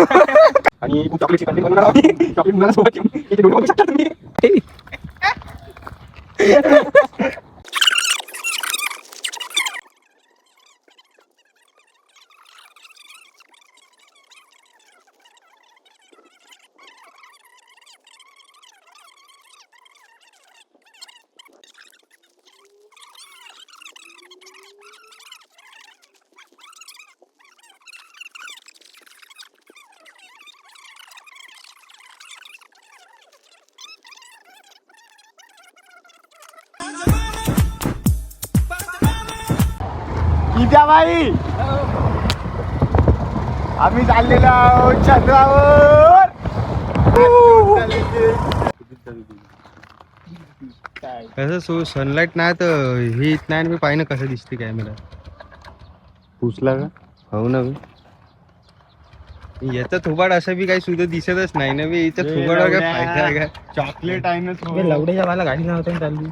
आणि खूप चॉकलेटची कंटेंट बनवणार आहोत. चॉकलेट मुलांना सोबत घेऊन इथे व्हिडिओ बघू शकता तुम्ही. भाई आम्ही चाललेलो आहोत चंद्रावर. कसं सनलाईट नाही तर हे येत नाही. मी पाहिनं कसं दिसते काय मला पुसला का हो ना. याचा थोबाड असं बी काही सुद्धा दिसतच नाही ना. मी याच्या थोबाडावर काय फायदा आहे का? चॉकलेट आहे ना. लवड्याच्या मला गाडी नव्हती चालली.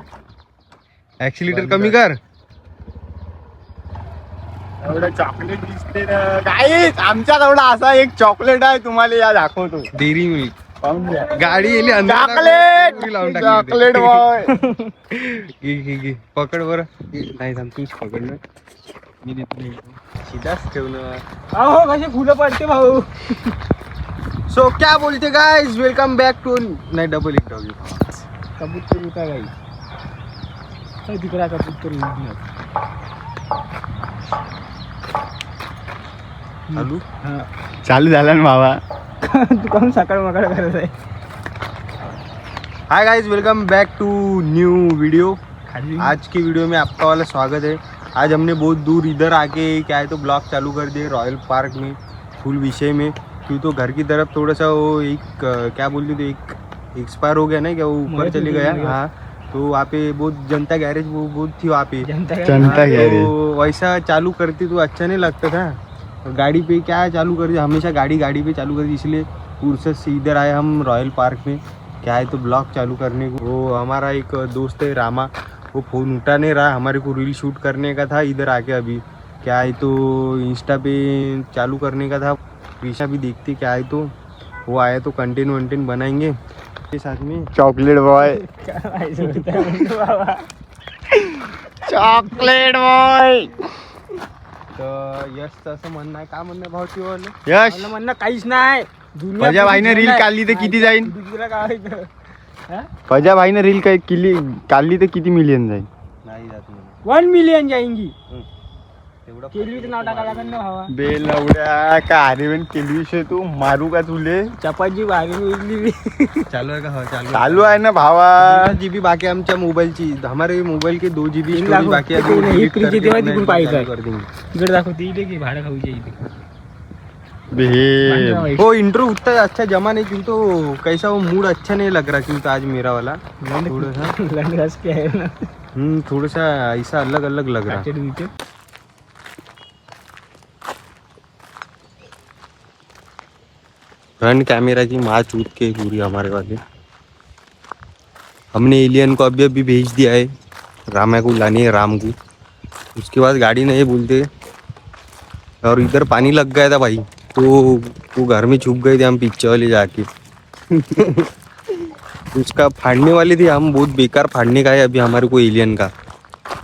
ऍक्सिलेटर कमी कर. एवढं चॉकलेट दिसते ना गाईस. आमच्या एवढा असा एक चॉकलेट आहे तुम्हाला या दाखवतो. डेअरी मिल्क पाहून घ्या. गाडी येली चॉकलेट लावून चॉकलेट बॉय. घे पकड बरं. नाही थांब तूच पकड ना. मी देतो सीधाच ठेवणं. अहो कसे फुलं पडते भाऊ. सो क्या बोलते गाइस, वेलकम बॅक टू नाही डबल एक डॉगी. कबूतर होता गाई. काय तिकडे कबूतर चालू चालू झाला ना बाबा. तू काहून सकाळ मकाळ करत आहे. Hi guys, welcome back to new video. आज की वीडियो में आपका वाला स्वागत है. आज हमने बहुत दूर इधर आके क्या है तो ब्लॉग चालू कर दिए रॉयल पार्क में फुल विषय में. क्यों तो घर की तरफ थोड़ा सा वो एक क्या बोलते थे एक एक्सपायर हो गया ना क्या, वो ऊपर चले गया. हाँ तो वहाँ पे बहुत जनता गैरेज वो बहुत थी वहाँ पे. जनता गैरेज. तो वैसा चालू करती तो अच्छा नहीं लगता था. गाड़ी पे क्या चालू कर दिया, हमेशा गाड़ी पे चालू कर दी. इसलिए फुर्सत से इधर आए हम रॉयल पार्क में. क्या है तो ब्लॉग चालू करने को. वो हमारा एक दोस्त है रामा, वो फ़ोन उठा नहीं रहा. हमारे को रील शूट करने का था इधर आके. अभी क्या है तो इंस्टा पे चालू करने का था. ऋषा भी देखती क्या है तो वो आया तो कंटेंट वंटेंट बनाएंगे के साथ में. Chocolate boy. Chocolate boy. तर यशचं असं म्हणणं आहे. का म्हणणं भाऊ शिवलं यश मला म्हणणं काहीच नाही. माझ्या भाईने रील काढली तर किती जाईल. दुसरा काय माझ्या भाईने रील काय काढली तर किती मिलियन जाईल. नाही जात नाही 1 मिलियन जाएंगी. तेवढं. केलवीचं नाव टाकायला लागेल ना भावा. बेलवड्या का अरेवन केलवी तू मारू का तुले. चपाची भारी उरली. चालू आहे का? हो चालू चालू आहे ना भावा. जीबी बाकी आमच्या मोबाईलची. हमारे मोबाईल के 2 GB तीन स्टोरेज लाख बाकी है. रुपये नाही, इकडे किती वाजता तिकडून पाहिजे. कर देंगे. तिकडे दाखवते इथे की भाडं खाऊच्या इथे. बे वो इंट्रो उतना अच्छा जमा नहीं क्यों तो कैसा वो मूड अच्छा नहीं लग रहा क्यों तो आज मेरा वाला थोड़ा सा लंडस के आहे ना. थोड़ा सा ऐसा अलग अलग लग रहा. काचेड बिचेड. फ्रंट कैमरा की माँ चूत के पूरी हमारे वाले. हमने एलियन को अभी अभी भेज दिया है. रामा को लाने है, राम को. उसके बाद गाड़ी नहीं बोलते. और इधर पानी लग गया था भाई तो वो घर में छुप गए थे हम पीछे वाले जाके. उसका फाड़ने वाले थे हम. बहुत बेकार फाड़ने का है अभी हमारे को एलियन का.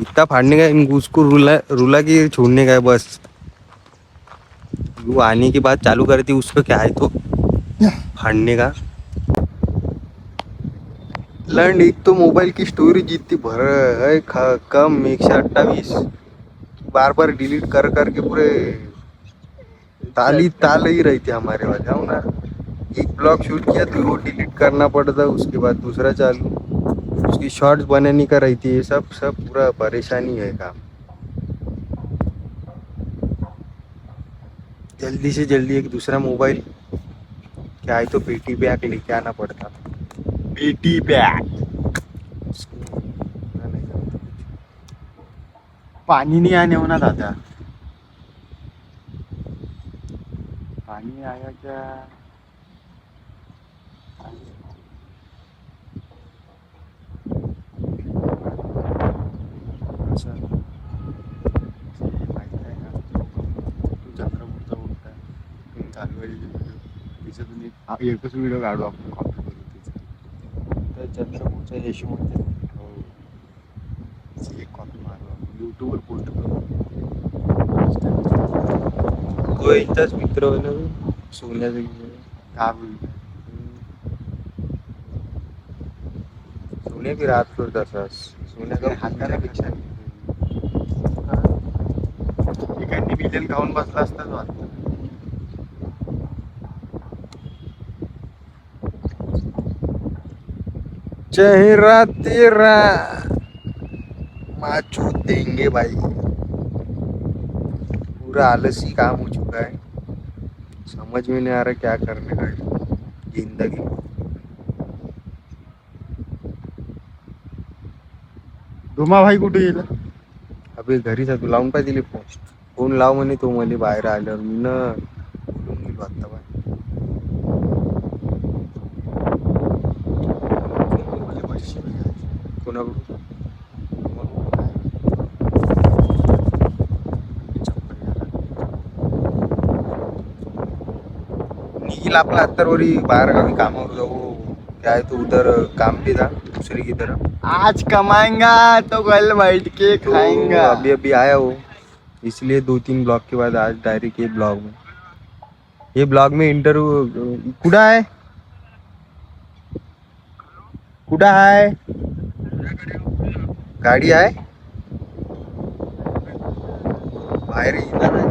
इतना फाड़ने का है उसको रुला के छोड़ने का है बस. वो आने के बाद चालू करती उसको क्या है तो फाड़ने का. लंड एक तो मोबाइल की स्टोरेज इतनी भर है कम 128. बार बार डिलीट कर करके पूरे ताल ही रहती हमारे वाले. हो ना. एक ब्लॉग शूट किया तो वो डिलीट करना पड़ता. उसके बाद दूसरा चालू. उसकी शॉर्ट्स बनाने का रहती है. सब पूरा परेशानी है काम. जल्दी से जल्दी एक दूसरा मोबाइल क्या है तो पेटी बैग लेके आना पड़ता. पेटी बॅग. पानी नहीं आने होना दादा. पानी आया क्या. त्याच्यातून एकच व्हिडिओ काढू आपण कॉपी करू त्याचा. तर चंद्रपूरच्या यशवंत एक कॉपी मारू आपण युट्यूबवर पोस्ट करू. तो इथंच मित्र होय ना सोन्याचा काय होईल सोन्या बी राहत करत तसाच सोन्याचा हातापेक्षा एखादी बिजन खाऊन बसला असताच वाटतं. चेहरा तेरा माचू देंगे भाई पूरा आलसी काम हो चुका है समझ में नहीं आ रहा क्या करने का जिंदगी डोमा भाई कुठे गेला अबे घरीच आहे तू लावून पाय दिले फोन लाव म्हणे तो मला बाहेर आल्यावर मी न बोलून गेलो आता बाय कोणाकडून निखिल आपला अत्तरवरी बाहेर गावी कामावर जाऊ क्या है तो उधर काम पे था दूसरे की तरफ आज कमाएंगा तो कल बैठ के तो खाएंगा. अभी आया वो इसलिए 2-3 ब्लॉग के बाद आज डायरेक्ट ये ब्लॉग में इंटरव्यू कुठं आहे गाडी आहे बाहेर येणार आहे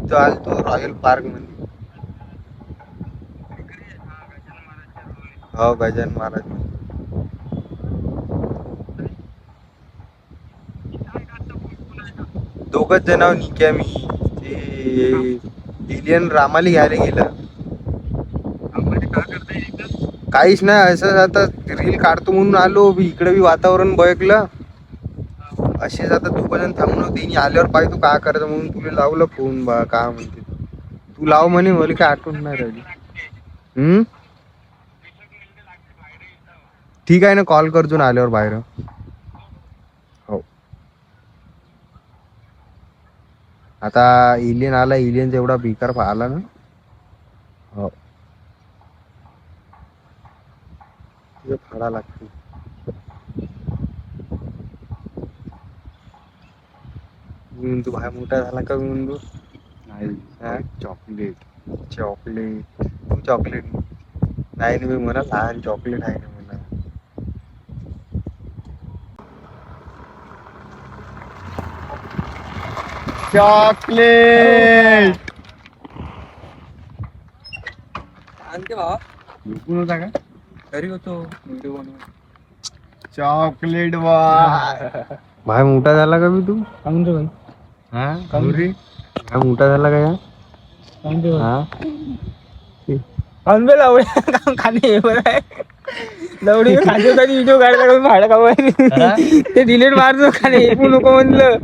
इथं आलतो रॉयल पार्क मध्ये हो गजानन महाराज दोघच जण निक्या मी ते एलियन रामाली घ्यायला गेलं काहीच नाही असं आता रील काढतो म्हणून आलो इकडे बी वातावरण बघलं असेच आता दोघ जण थांबून त्यांनी आल्यावर पाहिजे तू काय करायचं म्हणून तुला लावलं फोन बा का म्हणते तू लाव म्हणे मला काय आठवण नाही राहिली ठीक आहे ना कॉल करतो ना आल्यावर बाहेर हो आता एलियन आला एलियन एवढा बेकार आला ना हो फाडा लागते तू भाई मोठा झाला का म्हणतो नाही चॉकलेट तू चॉकलेट नाही ना मी म्हणा लहान चॉकलेट आहे ना म्हणा चॉकलेट आणते भावा झोपून होता का घरी होतो व्हिडिओ बनवून चॉकलेट भाई मोठा झाला का मी तू काऊन रे भाई हा काऊन रे भाई मोठा झाला का या काऊन रे हा काऊन बे लवड्या काम खाणे हे बरं आहे लवडी खाते होता व्हिडिओ काढला भाडं का ते डिलीट मारतो खाणे हे नको म्हणलं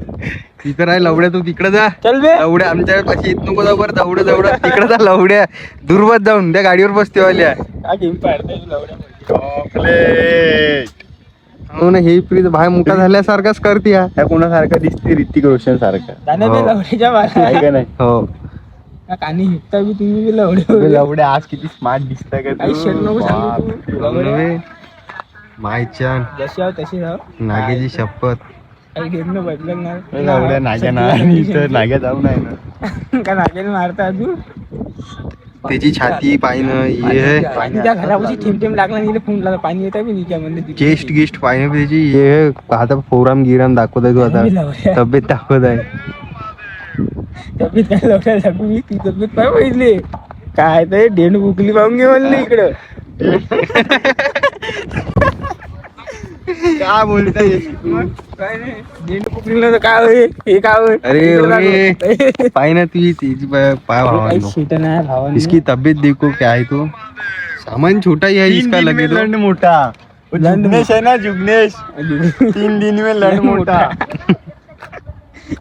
तिथं राह लवड्या तू तिकडे जा चल बे लवड्या आमच्या पाशी येत नको जाऊ बरं दौडं तिकडे जा लवड्या दुर्बत जाऊन त्या गाडीवर बसते वाल्या काय गेम पाडताय लवड्या चॉकलेट हो ना हे प्रीत भाई मोठा झाल्यासारखाच करते ह्या कोणासारखा दिसते ऋतिक रोशन सारखा जाणे बे हो. लवड्याच्या मारा आहे का नाही हो कानी हिकता बी तुम्ही बी लवडे लवड्या आज किती स्मार्ट दिसताय का काही शेट नको सांगू तू लवड्या मायच्या जशी आहो तशी जाऊ नागेची शपथ काही घेत न बदलणार लवड्या नाग्या नाही तर नाग्या जाऊ नाही ना का नागेल मारता अजून त्याची छाती पाहिणं हे पाणी त्या घरापाशी थेंब थेंब लागला नाही फोन लागला पाणी येतं बी निच्यामध्ये चेस्ट गिस्ट पाहिणं त्याची हे आता फोराम गिराम दाखवत आहे तू आता तब्येत दाखवत आहे तब्येत काय लवड्या दाखवू मी ती तब्येत काय बघितली काय तर डेंड बुकली पाहून घे म्हणले इकडं काय बोलताय काय नाही डेंड बुकलीला तर काय होय हे काय होय अरे पाय ना तुझी पाय भावा शीट नाही भावा इसकी तबीयत देखो क्या है तो सामान छोटा ही है इसका लगे तो लंड मोठा जुग्नेश है ना जुग्नेश 3 दिन में लंड मोठा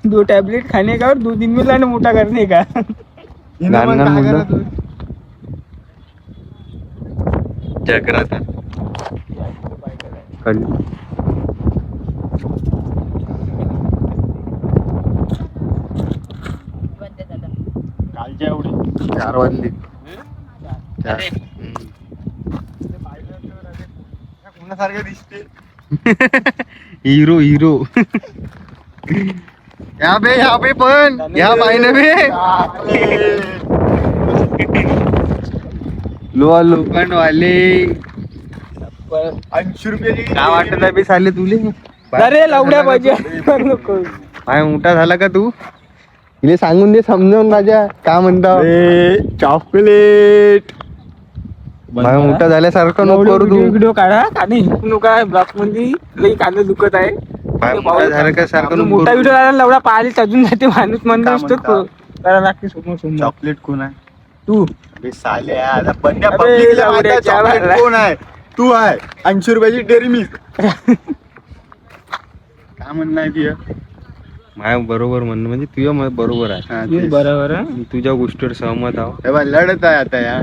2 टैबलेट खाने का और 2 दिन में लंड मोटा करने का गान गान मुलं जग रहा था कल कालच्या एवढी 4 वाजले. कोणासारखं दिसते. Hero hero. या बे पण या पाहिजे बे. लोखंड वाले 80 रुपयाची काय वाटत आहे बे साले तुले. अरे लवड्या पाहिजे नको. काय मोठा झाला का तू. तिले सांगून दे समजावून राजा काय म्हणता. चॉकलेट माझ्या मोठा झाल्यासारखं नको करू तू. व्हिडिओ काढा आणि नका ब्लॉक मध्ये लई कांदा दुखत आहे. माझ्या मोठा झाल्यासारखं आपलं नको मोठा करू. व्हिडिओ आला लवडा पाहायला सजून जाते माणूस म्हणतो काय नुसतं म्हणता? करा लागते समोर समोर. चॉकलेट कोण आहे तू बे साल्या. आता बंड्या अबे, पब्लिकला माहिती आहे लवड्याच्या चॉकलेट बाला. कोण आहे. तू आहे 80 रुपयाची डेअरी मिल्क. काय म्हणणं आहे तुझं. माझ्या बरोबर म्हणणं म्हणजे तुझ्या बरोबर आहे. ये बरोबर हं? मी तुझ्या गोष्टीवर सहमत आहो. तेव्हा लढत आहे आता या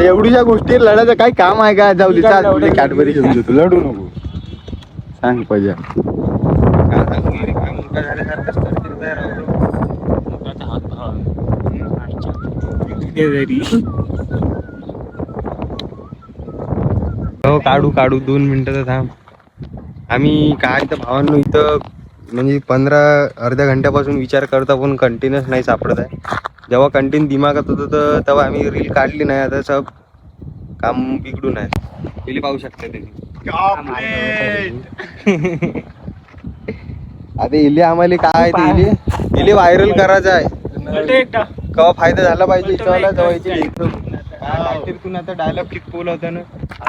एवढीच्या गोष्टी लढायचं काही काम आहे का. जाऊ दे काय चाल लढायचं? तुझी कॅडबरी घेऊन देतो. लढू नको. सांग पाहिजे. काय सांगू रे, काय मोठा झाल्यासारखंच करशील काय राव. ये घरी. हो काढू 2 मिनिटं तर थांब. आम्ही काय तर भावांनो इथं म्हणजे अर्ध्या घंट्यापासून विचार करता पण कंटिन्यूस नाही सापडत आहे. जेव्हा कंटिन्यू दिमागात होतं तर तेव्हा आम्ही रील काढली नाही. आता सब काम बिघडून आहे. पहिले पाहू शकता तुम्ही. चॉकलेट आता इले आम्हाला काय ते इले व्हायरल करायचं आहे. केव्हा फायदा झाला पाहिजे इथं जवळचे एकदम. आता डायलॉग किती बोल होता ना.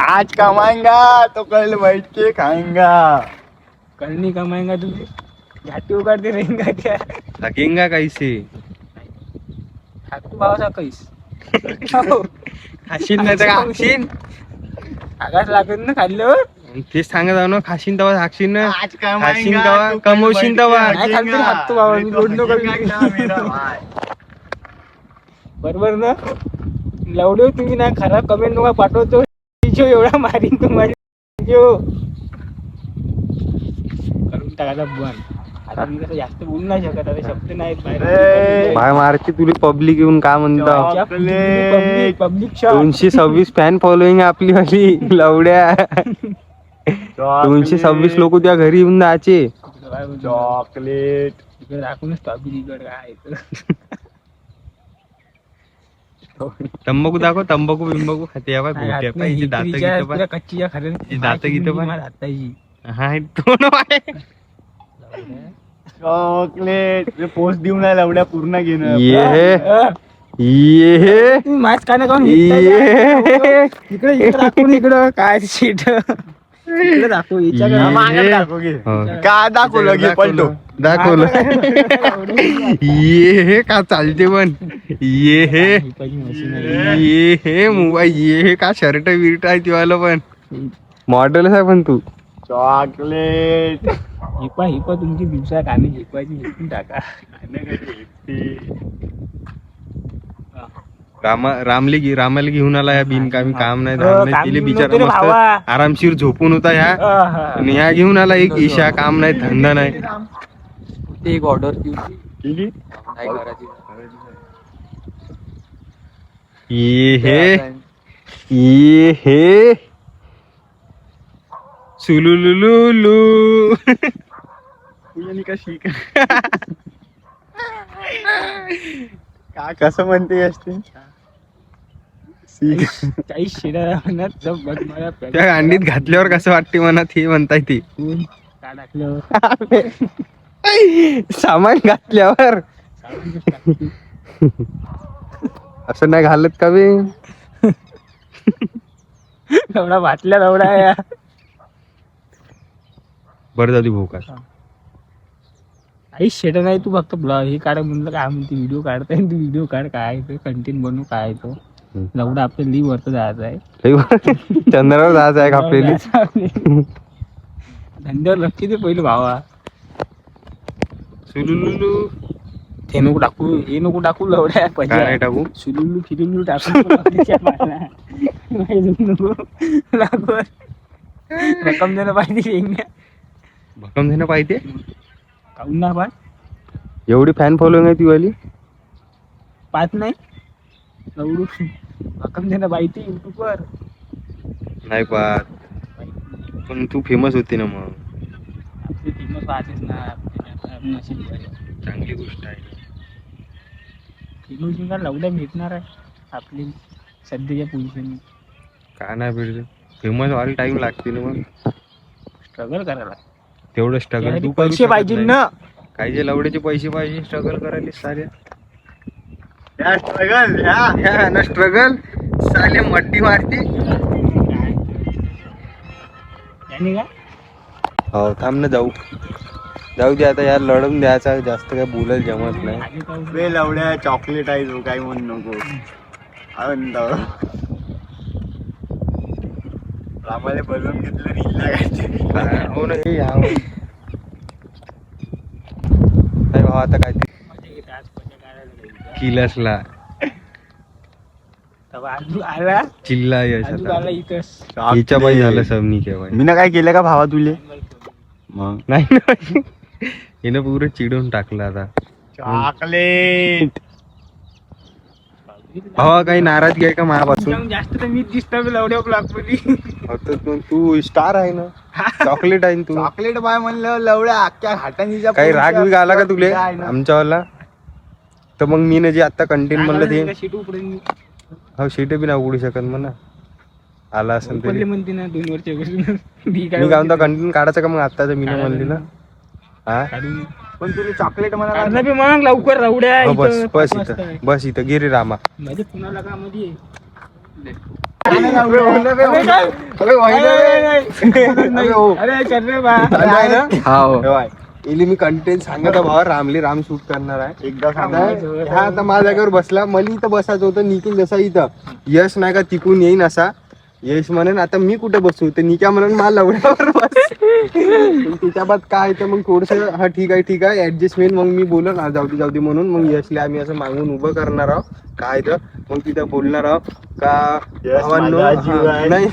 आज कमाएंगा तो कल बैठ के खाएंगा. कल नहीं कमाएंगा तू घाटी उगाड़ते रहेंगा क्या. थकेंगा कैसे. तू भावाचा कैस खाशीन नाही तर खाशीन. आकाश लागत ना खाल्ल्यावर. तेच सांगत आहो ना. खाशीन तेव्हा हाकशीन ना. आज खाशीन कमाएंगा तेव्हा तो कल कमवशीन बैठ के तेव्हा. नाही खाल्लं तरी हाकतो बाबा मी. लोड नको करू. बरोबर ना. लवडो तुम्ही ना खराब कमेंट नका पाठवतो. एवढा मारीन तुम्हाला करून टाकायचा बंद. आता मी कसं जास्त बोलू नाही शकत. आता शब्द नाहीत अरे. बाय मारची तुला पब्लिक येऊन काय म्हणता. Public public shot 226 fan following आपली वाली लवड्या. 226 लोक त्या घरी येऊन जायचे. चॉकलेट तिकडे राखूनच टॉपिक इकडे काय तंबाखू दाखव. तंबाखू बिंबाखू खाते या बाय. भोट्या पाय. हिचे दात गीतं पाय. कच्ची खरे दात गीतं पाय. आताची हाय तो ना बाय. चॉकलेट पोस्ट देऊन आहे लवड्या पूर्ण घेणं. ये तुम्ही मास्क काय ना काऊन ये इकडे दाखवून इकडं काय सीट इकडे दाखव ये. मागं दाखव घे. हो. काय दाखवलं घे पलटो. दाखवलं. ये का चालते पण. ये ये मोबाईल. ये का शर्ट विर्ट आहे तिवाला पण. मॉडेल आहे पण तू. चॉकलेट हिपा तुमची दिवसा काने हिपाची हिपून टाका. रामाला घेऊन आला या बिनकामी काम नाही हो, धाम नाही. काम तिले घेऊन बिचारा नव्हतं रे मस्त भावा. आरामशीर झोपून होता ह्या. आणि ह्या घेऊन आला एक ईशा. काम नाही धंदा नाही. ते एक ऑर्डर किती नाही करायची. ये हे सुलुलुलुलु. कशी का कसं म्हणते असते. काही शिरा म्हणत जब बघ मला त्या अंडीत घातल्यावर कसं वाटते मनात हे म्हणताय ते. का टाकल्यावर सामान घातल्यावर असं नाही घालत का बे. एवढा वाटल्या एवढा या बरं झाली भोका. काही शेट नाही. तू फक्त ब्लॉग हे काढ म्हणलं काय म्हणते व्हिडिओ काढताय. तू व्हिडिओ काढ काय तो कंटेंट बनवू काय तो. एवढा आपल्या लिव्ह वरत जायचं आहे. चंद्रावर जायचं आहे आपल्याला. धंद्यावर लक्ष दे पहिले भावा. सुलुलुलु. ते नको टाकू हे नको टाकू लवड्या काय नाही टाकू. सुलुलू फिलुलू टाकू नको लागवर रक्कम देणं पाहिजे. भक्कम देणं पाहिजे. काऊन ना बा एवढी फॅन फॉलोईंग आहे ती वाली. पाहत नाही लवडू रक्कम देणं बाईती युट्यूबवर. नाही पाहत, पण तू फेमस होती ना मग. आपली फेमस पाहतेच ना, नशीब चांगली गोष्ट आहे. फेमस का लवड्या भेटणार आहे आपली सध्याच्या पोझिशन. काय नाही भेटत, फेमस व्हायला टाइम लागते ना मग. स्ट्रगल करायला तेवढं स्ट्रगल तू करू पैसे शकत पाहिजे नाही. ना. काही जे लवड्याचे पैसे पाहिजे स्ट्रगल करायला सारे. स्ट्रगल ह्या ना स्ट्रगल साले मट्टी मारती. यांनी का हो थांब ना, जाऊ दे आता यार, लढून द्यायचा, जास्त काय बोलायला जमत नाही. आधी पाहू. बे लवड्या चॉकलेट आहे तू, काही म्हणू नको. आनंद आम्हाला बलून घेतलं रील लागायचं. हो ना, हे यावं. काय भाव आता काय ते मजा येते आज मजा करायला लागली. किलसला तेव्हा आजू आला चिल्ला यश आजू आता आला इथंच. हिच्या बाई झालं सबनी केव्हा. मी ना काय केलं का भावा तुले मग? नाही ना, हिनं पुरं चिडून टाकलं आता. चॉकलेट भावा काही नाराजगी आहे का माझ्यापासून? जाम जास्त तर मीच दिसतो लवड्या ब्लॉक मध्ये. तू स्टार आहे ना, चॉकलेट आहे ना तू. चॉकलेट बाय म्हणलं लवड्या अख्ख्या हातांनीच्या काही राग बिग आला का तुले आमच्यावाला? तर मग मी ना जे आता कंटेंट म्हणलं ते हो शीट बी नाही उघडू शकत म्हणा. आला असेल तरी म्हणते ना 2 वर्ष मी काय म्हणतो, कंटेंट काढायचं का मग आत्ताच मी ना म्हणली ना. हा पण तुला चॉकलेट म्हणा मग लवकर रवड्या हो, बस इथं बस 5 इथं वाजता. बस इथं गिरी रामा. माझे पुण्याला का मध्ये अरे चल रे बा. इली मी कंटेंट सांगत भावा, रामली राम शूट करणार आहे एकदा हा. आता माझ्या जागेवर बसला, मला इथं बसायचं होतं. निखिल जसा इथं यश नाही का तिकून येईन असा, यश म्हणेन आता मी कुठे बसू, तर निका म्हणून मला लवड्यावर बस. त्याच्या बाद काय तर मग थोडस हा ठीक आहे ऍडजस्टमेंट. मग मी बोलून जाऊ दे म्हणून मग यशला आम्ही असं मागून उभं करणार आहोत. काय तर मग तिथं बोलणार आहोत का भावांनो, नाही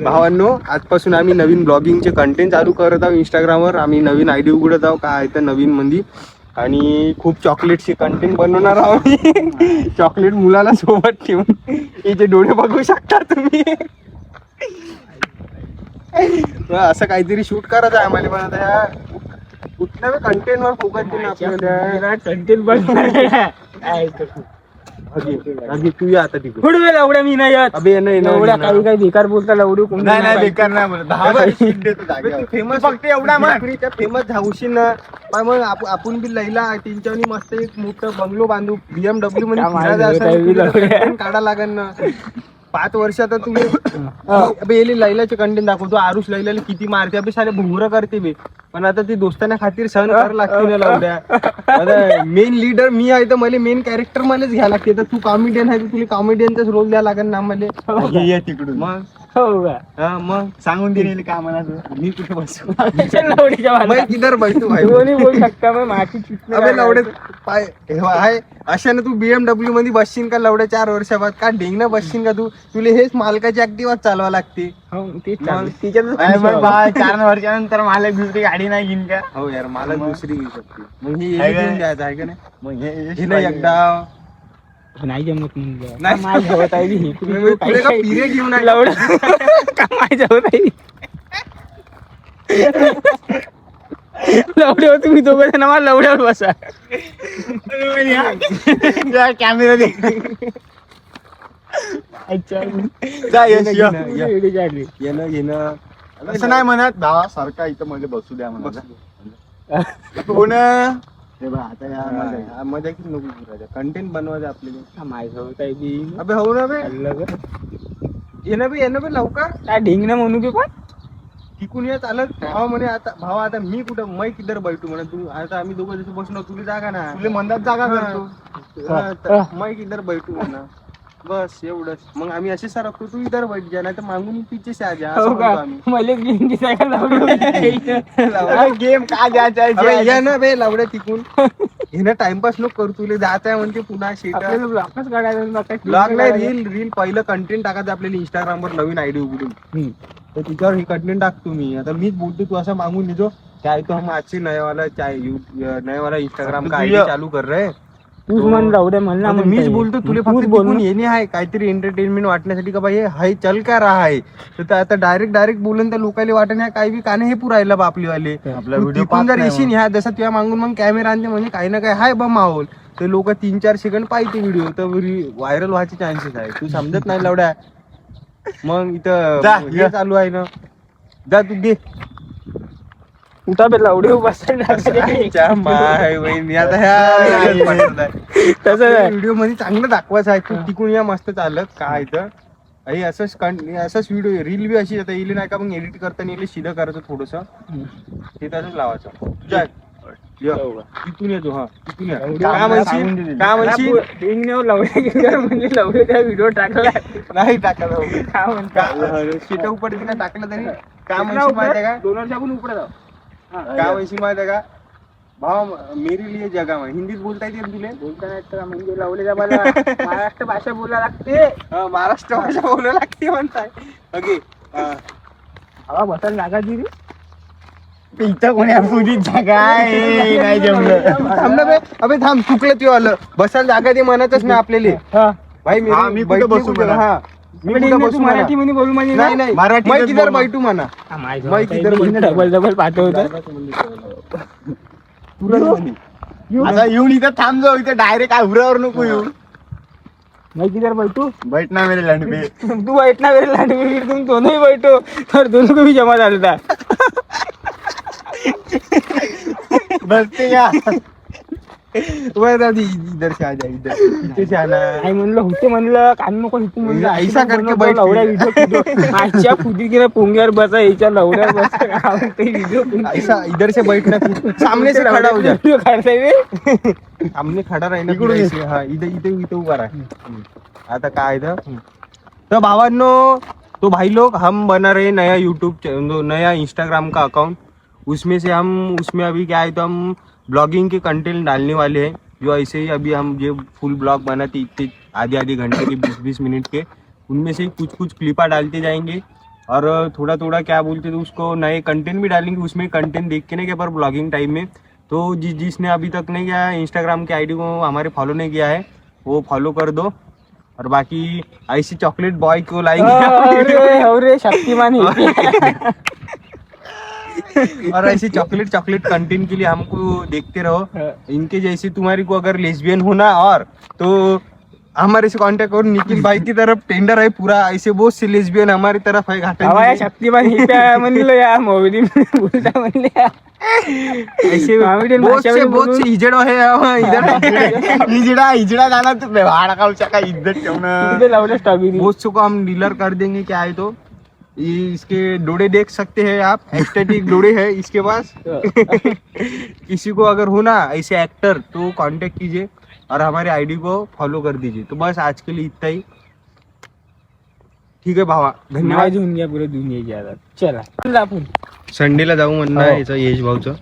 भावांनो, आजपासून आम्ही नवीन ब्लॉगिंगचे कंटेंट चालू करत आहोत. इंस्टाग्रामवर आम्ही नवीन आयडी उघडत आहोत. काय तर नवीन मंदी आणि खूप चॉकलेटचे कंटेंट बनवणार आहोत. चॉकलेट मुलाला सोबत ठेवून याचे डोळे बघू शकता तुम्ही. असं काहीतरी शूट करायचं आहे आम्हाला. पण आता कुठल्या कंटेंट वर फोकस केलं आपल्याला. कंटेंट बनणार अगदी तू या आता तिकडे. थोडी वेळ लवड्या मी नाही येत. अबे नाही एवढ्या काही बेकार बोलता लवडी कोण नाही बेकार नाही म्हणत. 10 जागेवर. फेमस फक्त एवढा मग फेमस झाऊशी ना. मग आपण बी लैला त्यांच्यानी मस्त एक मोठं बंगलो बांधू, BMW मध्ये काढा लागेल ना. 5 वर्ष आता तुम्ही लैलाचे कंटेंट दाखवतो. आरुष लैलाला किती मारते, अबे सारे भुंगरं करते बे. पण आता ती दोस्तांना खातीर सहन करायला लागते ना लावड्या. मेन लीडर मी आहे तर मला मेन कॅरेक्टर मलाच घ्यायला लागते. तर तू कॉमेडियन आहे तर तुला कॉमेडियनचाच रोल द्यावा लागेल ना मला. ये तिकडून मग हो का हा मग सांगून दिलेले का म्हणायचं. मी कुठे बसू लवडीच्या मैं किधर बैठू भाई. कोणी बोलू शकता मग माझी अबे लवडे पाय आहे अशाने तू BMW मध्ये बसशील का लवड्या 4 वर्षाबाद? का ढेंगणं बसशील का तू? तुला हेच मालकाची ऍक्टिव्ह चालवा लागते. अरे मग बा 4 वर्षानंतर मला दुसरी गाडी नाही घेईन का? हो यार मला दुसरी घेऊ शकते. मग हे आहे का? घेऊन द्यायचं आहे का नाही? मग हे ना एकदा नाही जमत म्हणजे नाही. माझ्या जवळ आहे तुला का पिरे घेऊन आहे? लवड का माझ्या जवळ आहे लवड्यावर तुम्ही दोघं जण मला लवड्यावर बसा. कॅमेरा दे. अच्छा जा यश ये. व्हिडिओ काढली. येणं असं नाही म्हणत भावा सारखा इथं मध्ये बसू द्या म्हणत. कोण हे बघ आता या मजा किती नको करायचं. कंटेंट बनवायचं आपल्याला. माझ्या जवळ काही बी अबे हो ना बे. खाल्लं गं. येणं बे लवकर. काय ढिंगणं म्हणू की पण तिकून ये चालत. भावा आता मी कुठं मै किधर बैठू म्हणा. तू आता आम्ही दोघं जसं बसलो तुला जागा ना. तुला मंदात जागा करतो. मै किधर बैठू म्हणा. बस एवढंच. मग आम्ही असे सरकतो, तू इधर बैठ जा, नाही तर मागून पिचे से आ जा. असं हो म्हणतो का आम्ही. मला गेम दिसायला लावलं गेम का द्यायचा अबे आहे? या ना बे लावड्या तिकून. हिनं टाइमपास नको करू. तुला जात आहे म्हणते पुन्हा शेट. आपल्याला ब्लॉकच काढायला ब्लॉग नाही, रील पहिलं कंटेंट टाकायचं आपल्याला इंस्टाग्रामवर नवीन आयडी उघडून. तर तिच्यावर हे कंटेंट टाकतो मी. आता मीच बोलतो, तू असं मागून येतो काय तो हम आज से नया वाला इंस्टाग्राम का आईडी चालू कर रहे. तूच म्हण लावड्या म्हणला आता मीच बोलतो तुला फक्त तिकडून येणे आहे काहीतरी एंटरटेनमेंट वाटण्यासाठी का बाई हाय चल काय रहा आहे तर आता डायरेक्ट बोलून त्या लोकांना वाटत नाही काही बी काने हे पुरायला बा आपलीवाले आपला तू व्हिडिओ तिकडून जर येशील ह्या जसं तुझ्या मागून मग कॅमेरा आणते म्हणजे काही ना काही हाय बा माहोल ते लोक 3-4 सेकंड पाहिजे व्हिडिओ तर व्हायरल व्हायचे चान्सेस आहे तू समजत नाही लावड्या मग इथं जा, हे ये. चालू आहे ना जा तू दे उठा बे लावडे बसायला माय बहिणी आता ह्या तसं व्हिडिओ मध्ये चांगलं दाखवायचं आहे तू तिकून या मस्त चालत काय तर हे असंच व्हिडिओ रील बी अशी आता येईल नाही का मग एडिट करताना येईल शिदं करायचं थोडस ते तसंच लावायचं तुझ्या तिथून येतो हा तिथून या काय म्हणशील म्हणजे लावडे त्या व्हिडिओ टाकला नाही टाकलं काय म्हणता शिटा उपडे तिला टाकलं तरी काय म्हणशील माहिती आहे का दोन वर्षापून उपडे जाऊ काय म्हणशील माहिती आहे का भाव मेरी लिए जगा में हिंदीत बोलता येते तुले बोलता नाही तर म्हणजे लावले मला महाराष्ट्र भाषा बोलायला लागते महाराष्ट्र भाषा बोलायला लागते म्हणताय ओके हवा बसायला जागा दिली इथं कोणी अपुरीत जागा आहे नाही जमलं थांब ना बे अबे थांब चुकलं ते आलं बसायला जागा ते म्हणतच नाही आपल्याला भाई हा, मी कुठं बसू म्हणा? हा मी कुठं बसू म्हणा? मराठी मध्ये बोलू म्हणजे नाही नाही मराठीतच मैं किधर बोल. बैठू म्हणा माहिती तर डबल पाठवत आता येऊन इथं थांब जाऊ इथं डायरेक्ट आवरावर नको येऊ माहिती तर बैठू बैठ ना मेरे लंड पे तू बैठना मेरे लाडवी तुम दोनों ही बैठो तर दोनों को भी जमा डालता बसते का वह दादी इधर से आ जा इधर इथे से आना आई म्हणलं होते म्हणलं कान नको इथून म्हणलं ऐसा करके बैठ लवड्या व्हिडिओ आजच्या खुदी की पोंग्यावर बसा याच्या लवड्यावर बसा व्हिडिओ ऐसा इधर से बैठना तू सामने से खड़ा हो जा व्हिडिओ काढताय सामने खड़ा राहीना इकडून तुला इथे. हा इथे उभा राहा आता काय तर भावांनो तो भाई लोग हम बना रहे नया यूट्यूब नया इंस्टाग्राम का अकाउंट उसमें अभी क्या है तो हम ब्लॉगिंग के कंटेंट डालने वाले हैं जो ऐसे ही अभी हम जो फुल ब्लॉग बनाते इतने आधे घंटे के 20 मिनट के उनमें से कुछ क्लिपा डालते जाएंगे और थोड़ा क्या बोलते तो उसको नए कंटेंट भी डालेंगे उसमें कंटेंट देख के नहीं क्या पर ब्लॉगिंग टाइम में तो जिसने अभी तक नहीं किया है इंस्टाग्राम के आईडी को हमारे फॉलो नहीं किया है वो फॉलो कर दो और बाकी ऐसी चॉकलेट बॉय को लाएंगे अरे शक्तिमान और ऐसे चॉकलेट कंटेंट के लिए हमको देखते रहो इनके जैसे तुम्हारी को अगर लेस्बियन होना और तो हमारे से कांटेक्ट करो निखिल भाई की तरफ टेंडर है पूरा ऐसे बहुत से लेस्बियन हमारी तरफ है घाटा शक्तिमान म्हणलं या मोबाईल बोलता म्हणले ऐसे बहुत से इजड़ो है इधर इजड़ा जाना तो भाड़ा का का इज्जत ठेवणं लावलं स्ट्रॉबेरी बहुत से को हम डीलर कर देंगे क्या है तो ये इसके डोडे देख सकते हैं आप एक्सटेटिक डोडे है इसके पास किसी को अगर हो ना ऐसे एक्टर तो कांटेक्ट कीजिए और हमारे आईडी को फॉलो कर दीजिए तो बस आज के लिए इतना ही ठीक है भावा धन्यवाद घेऊन घ्या पुरे दुनिया चला आपण संडेला जाऊ म्हणणं आहे याचं यश भाऊचं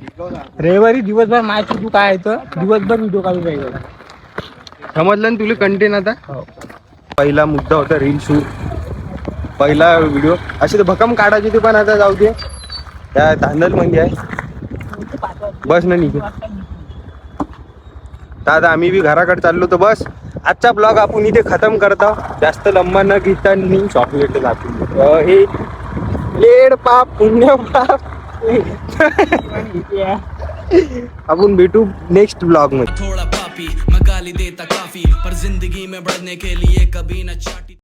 रविवारी दिवसभर मॅच तू काय आहे तर दिवसभर व्हिडिओ काढू पाहिजे समजलं ना तुला कंटेंट आता पहिला मुद्दा होता रील शूट पहिला व्हिडिओ असे तर भक्कम काढायचे ते पण आता जाऊ दे त्या धांदल म्हणजे आहे बस ना निघे तर आता आम्ही बी घराकडे चाललो तर बस आजचा ब्लॉग आपण इथे खतम करता जास्त लंबा न घेता चॉकलेट जातो हे लेड पाप पुण्य पाप अपन भेटू नेक्स्ट ब्लॉग मध्ये थोड़ा पापी मैं गाली देता काफी पर जिंदगी में बढ़ने के लिए कभी न चाटी